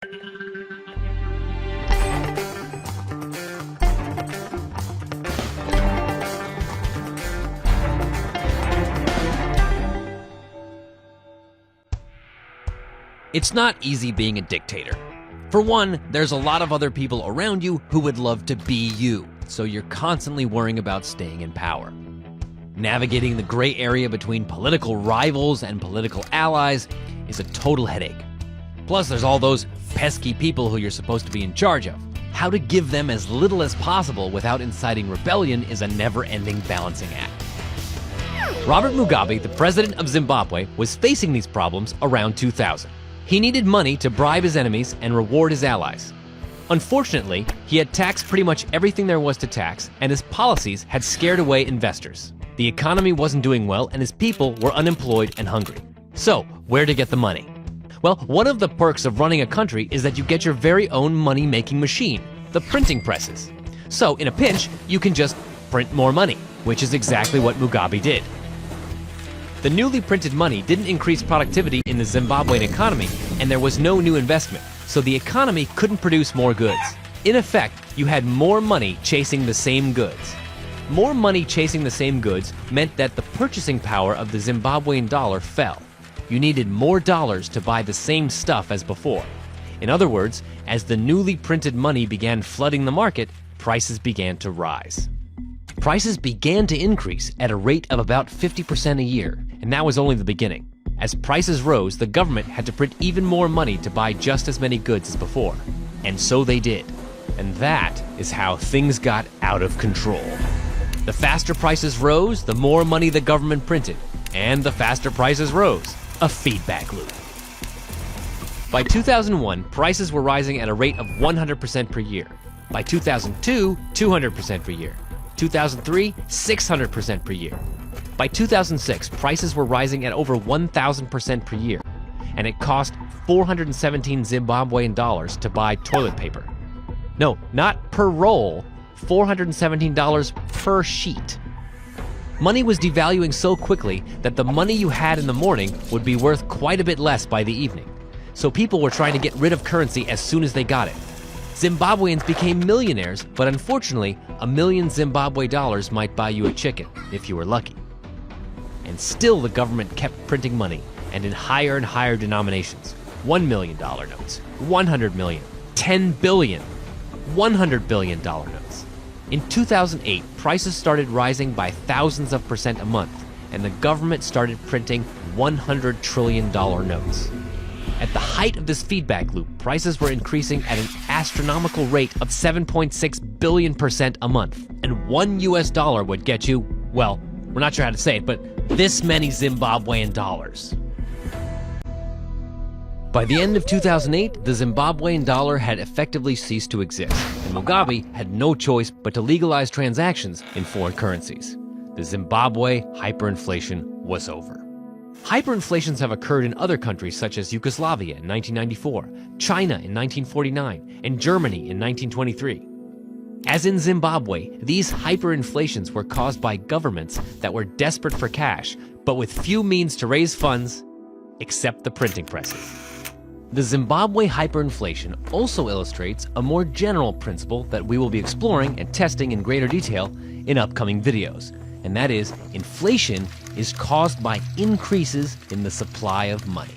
It's not easy being a dictator. For one, there's a lot of other people around you who would love to be you, so you're constantly worrying about staying in power. Navigating the gray area between political rivals and political allies is a total headache. Plus, there's all those pesky people who you're supposed to be in charge of. How to give them as little as possible without inciting rebellion is a never-ending balancing act. Robert Mugabe, the president of Zimbabwe, was facing these problems around 2000. He needed money to bribe his enemies and reward his allies. Unfortunately, he had taxed pretty much everything there was to tax, and his policies had scared away investors. The economy wasn't doing well, and his people were unemployed and hungry. So, where to get the money? Well, one of the perks of running a country is that you get your very own money-making machine, the printing presses. So, in a pinch, you can just print more money, which is exactly what Mugabe did. The newly printed money didn't increase productivity in the Zimbabwean economy, and there was no new investment, so the economy couldn't produce more goods. In effect, you had more money chasing the same goods. More money chasing the same goods meant that the purchasing power of the Zimbabwean dollar fell. You needed more dollars to buy the same stuff as before. In other words, as the newly printed money began flooding the market, prices began to rise. Prices began to increase at a rate of about 50% a year, and that was only the beginning. As prices rose, the government had to print even more money to buy just as many goods as before. And so they did. And that is how things got out of control. The faster prices rose, the more money the government printed. And the faster prices rose. A feedback loop. By 2001, prices were rising at a rate of 100% per year. By 2002, 200% per year. 2003, 600% per year. By 2006, prices were rising at over 1,000% per year, and it cost 417 Zimbabwean dollars to buy toilet paper. No, not per roll, $417 per sheet. Money was devaluing so quickly that the money you had in the morning would be worth quite a bit less by the evening. So people were trying to get rid of currency as soon as they got it. Zimbabweans became millionaires, but unfortunately, $1 million Zimbabwe dollars might buy you a chicken, if you were lucky. And still the government kept printing money, and in higher and higher denominations. $1 million notes, 100 million, 10 billion, $100 billion notes. In 2008, prices started rising by thousands of percent a month, and the government started printing $100 trillion notes. At the height of this feedback loop, prices were increasing at an astronomical rate of 7.6 billion% a month, and $1 US would get you, well, we're not sure how to say it, but this many Zimbabwean dollars. By the end of 2008, the Zimbabwean dollar had effectively ceased to exist, and Mugabe had no choice but to legalize transactions in foreign currencies. The Zimbabwe hyperinflation was over. Hyperinflations have occurred in other countries such as Yugoslavia in 1994, China in 1949, and Germany in 1923. As in Zimbabwe, these hyperinflations were caused by governments that were desperate for cash, but with few means to raise funds except the printing presses. The Zimbabwe hyperinflation also illustrates a more general principle that we will be exploring and testing in greater detail in upcoming videos. And that is, inflation is caused by increases in the supply of money.